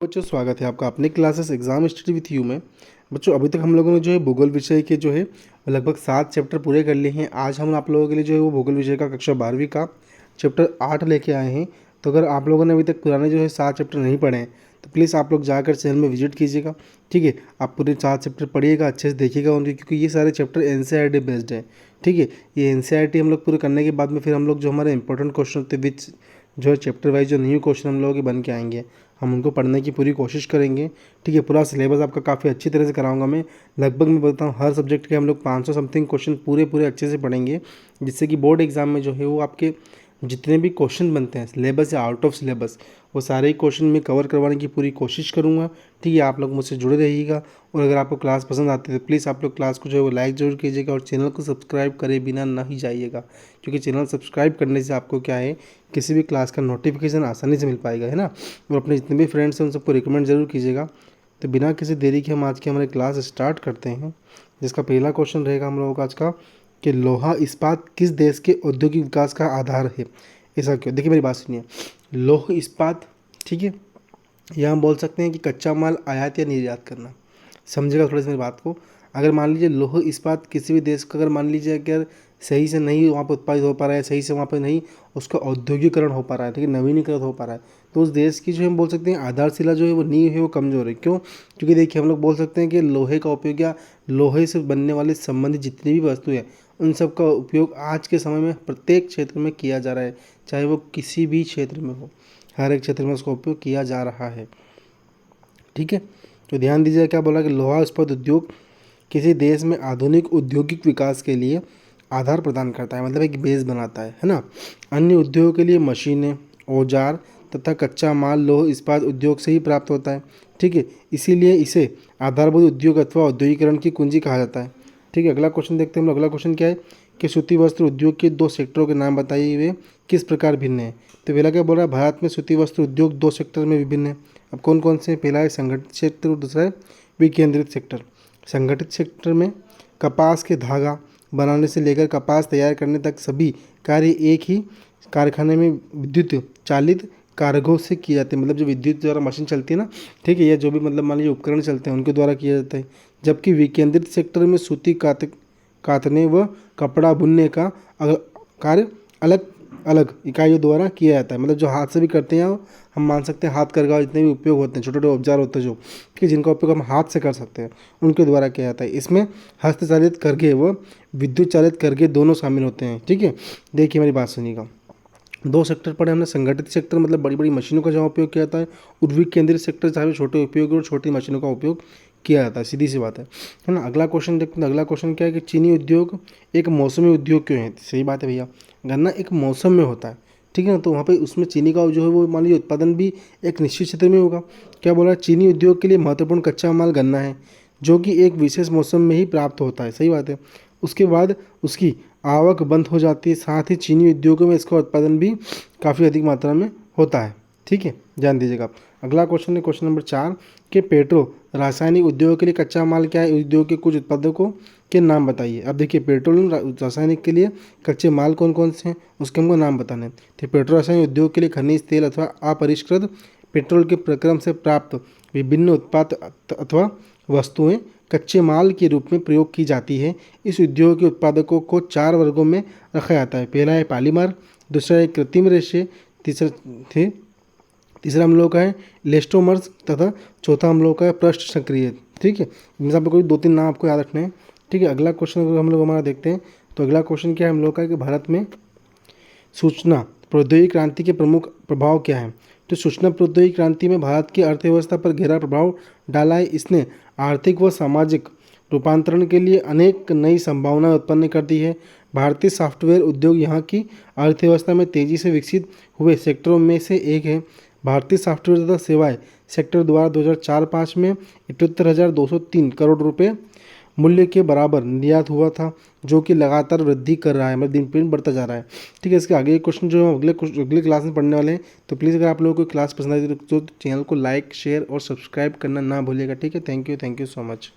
बच्चों स्वागत है आपका अपने classes exam study with you में। बच्चों अभी तक हम लोगों ने जो है भूगोल विषय के जो है लगभग 7 चैप्टर पूरे कर लिए हैं। आज हम आप लोगों के लिए जो है वो भूगोल विषय का कक्षा 12वीं का चैप्टर 8 लेके आए हैं। तो अगर आप लोगों ने अभी तक पुराने जो है 7 चैप्टर नहीं पढ़े हैं तो प्लीज़ आप लोग जाकर चैनल में विजिट कीजिएगा। ठीक है, आप पूरे 4 चैप्टर पढ़िएगा, अच्छे से देखिएगा उनके, क्योंकि ये सारे चैप्टर एनसीईआरटी बेस्ड है। ठीक है, ये एनसीईआरटी हम लोग पूरे करने के बाद में फिर हम लोग जो हमारे इंपॉर्टेंट क्वेश्चन होते हैं विच जो है चैप्टर वाइज जो न्यू क्वेश्चन हम लोगों के बन के आएंगे, हम उनको पढ़ने की पूरी कोशिश करेंगे। ठीक है, पूरा सिलेबस आपका काफ़ी अच्छी तरह से कराऊंगा मैं। लगभग मैं बताऊँ हर सब्जेक्ट के हम लोग 500 समथिंग क्वेश्चन पूरे अच्छे से पढ़ेंगे, जिससे कि बोर्ड एग्जाम में जो है वो आपके जितने भी क्वेश्चन बनते हैं सिलेबस या आउट ऑफ सिलेबस, वो सारे ही क्वेश्चन मैं कवर करवाने की पूरी कोशिश करूँगा। ठीक है, आप लोग मुझसे जुड़े रहिएगा। और अगर आपको क्लास पसंद आती है तो प्लीज़ आप लोग क्लास को जो है वो लाइक जरूर कीजिएगा और चैनल को सब्सक्राइब करे बिना ना ही जाइएगा, क्योंकि चैनल सब्सक्राइब करने से आपको क्या है किसी भी क्लास का नोटिफिकेशन आसानी से मिल पाएगा, है ना। और अपने जितने भी फ्रेंड्स हैं उन सबको रिकमेंड जरूर कीजिएगा। तो बिना किसी देरी के हम आज की हमारे क्लास स्टार्ट करते हैं, जिसका पहला क्वेश्चन रहेगा हम लोगों का आज का कि लोहा इस्पात किस देश के औद्योगिक विकास का आधार है। ऐसा क्यों? देखिए मेरी बात सुनिए, लौह इस्पात, ठीक है, या हम बोल सकते हैं कि कच्चा माल आयात या निर्यात करना। समझेगा थोड़ी सी मेरी बात को। अगर मान लीजिए लौह इस्पात किसी भी देश का अगर मान लीजिए अगर सही से नहीं वहाँ पर उत्पादित हो पा रहा है, सही से वहाँ पर नहीं उसका औद्योगिकरण हो पा रहा है, ठीक है, नवीनीकरण हो पा रहा है, तो उस देश की जो हम बोल सकते हैं आधारशिला जो है वो नींव है वो कमज़ोर है। क्यों? क्योंकि देखिए हम लोग बोल सकते हैं कि लोहे का उपयोग या लोहे से बनने वाले संबंधित जितनी भी वस्तुएं हैं उन सब का उपयोग आज के समय में प्रत्येक क्षेत्र में किया जा रहा है, चाहे वो किसी भी क्षेत्र में हो, हर एक क्षेत्र में उसका उपयोग किया जा रहा है। ठीक है, तो ध्यान दीजिए क्या बोला कि लोहा इस्पात उद्योग किसी देश में आधुनिक औद्योगिक विकास के लिए आधार प्रदान करता है, मतलब एक बेस बनाता है ना। अन्य उद्योगों के लिए मशीनें, औजार तथा कच्चा माल लौह इस्पात उद्योग से ही प्राप्त होता है। ठीक है, इसीलिए इसे आधारभूत उद्योग अथवा औद्योगिकरण की कुंजी कहा जाता है। ठीक है, अगला क्वेश्चन देखते हैं हम लोग। अगला क्वेश्चन क्या है कि सूती वस्त्र उद्योग के 2 सेक्टरों के नाम बताइए, वे किस प्रकार भिन्न है। तो पहला क्या बोल रहा है, भारत में सूती वस्त्र उद्योग 2 सेक्टर में विभिन्न है। अब कौन कौन से? पहला है संगठित क्षेत्र और दूसरा है विकेंद्रित सेक्टर। संगठित सेक्टर में कपास के धागा बनाने से लेकर कपास तैयार करने तक सभी कार्य एक ही कारखाने में विद्युत चालित कारगों से किए जाते हैं, मतलब जो विद्युत द्वारा मशीन चलती है ना, ठीक है, या जो भी मतलब मान लीजिए उपकरण चलते हैं उनके द्वारा किया जाता है। जबकि विकेंद्रित सेक्टर में सूती कातने व कपड़ा बुनने का कार्य अलग अलग इकाइयों द्वारा किया जाता है, मतलब जो हाथ से भी करते हैं, हम मान सकते हैं हाथ करघा जितने भी उपयोग होते हैं, छोटे छोटे औजार होते हैं जो कि जिनका उपयोग हम हाथ से कर सकते हैं, उनके द्वारा किया जाता है। इसमें हस्तचालित करघे व विद्युत चालित करघे दोनों शामिल होते हैं। ठीक है, देखिए मेरी बात सुनिएगा, 2 सेक्टर पढ़े हमने। संगठित सेक्टर मतलब बड़ी बड़ी मशीनों का जहाँ उपयोग किया जाता है, और विकेंद्रित सेक्टर जहाँ छोटे उपयोग और छोटी मशीनों का उपयोग किया जाता है, सीधी सी बात है ना। अगला क्वेश्चन देखते हैं। अगला क्वेश्चन क्या है कि चीनी उद्योग एक मौसमी उद्योग क्यों है। सही बात है भैया, गन्ना एक मौसम में होता है, ठीक है ना, तो वहाँ पे उसमें चीनी का जो है वो मान लीजिए उत्पादन भी एक निश्चित क्षेत्र में होगा। क्या बोला? चीनी उद्योग के लिए महत्वपूर्ण कच्चा माल गन्ना है, जो कि एक विशेष मौसम में ही प्राप्त होता है। सही बात है, उसके बाद उसकी आवक बंद हो जाती है, साथ ही चीनी उद्योगों में इसका उत्पादन भी काफ़ी अधिक मात्रा में होता है। ठीक है, ध्यान दीजिएगा। अगला क्वेश्चन है क्वेश्चन नंबर 4 कि पेट्रो रासायनिक उद्योग के लिए कच्चा माल क्या है, उद्योग के कुछ उत्पादकों के नाम बताइए। अब देखिए पेट्रोल रासायनिक के लिए कच्चे माल कौन कौन से हैं उसके हमको नाम बताने हैं। तो पेट्रो रासायनिक उद्योग के लिए खनिज तेल अथवा अपरिष्कृत पेट्रोल के प्रक्रम से प्राप्त विभिन्न उत्पाद अथवा वस्तुएं कच्चे माल के रूप में प्रयोग की जाती है। इस उद्योग के उत्पादकों को 4 वर्गों में रखा जाता है। पहला है पॉलीमर, दूसरा है कृत्रिम रेशे, तीसरा हम लोग का है इलेस्टोमर्स तथा चौथा हम लोग का है पृष्ठ सक्रिय। ठीक है, इनमें से आपको कोई 2-3 नाम आपको याद रखने हैं। ठीक है, अगला क्वेश्चन अगर हम लोग हमारा देखते हैं तो अगला क्वेश्चन क्या है हम लोग का कि भारत में सूचना प्रौद्योगिकी क्रांति के प्रमुख प्रभाव क्या है। तो सूचना प्रौद्योगिकी क्रांति में भारत की अर्थव्यवस्था पर गहरा प्रभाव डाला है। इसने आर्थिक व सामाजिक रूपांतरण के लिए अनेक नई संभावनाएं उत्पन्न कर दी है। भारतीय सॉफ्टवेयर उद्योग यहाँ की अर्थव्यवस्था में तेजी से विकसित हुए सेक्टरों में से एक है। भारतीय सॉफ्टवेयर तथा सेवाएं सेक्टर द्वारा 2004-05 में 78,203 करोड़ रुपए मूल्य के बराबर निर्यात हुआ था, जो कि लगातार वृद्धि कर रहा है, मतलब दिन पर दिन बढ़ता जा रहा है। ठीक है, इसके आगे क्वेश्चन जो हम अगले क्लास में पढ़ने वाले हैं, तो प्लीज़ अगर आप लोगों को क्लास पसंद आई तो चैनल को लाइक शेयर और सब्सक्राइब करना ना भूलिएगा। ठीक है, थैंक यू सो मच।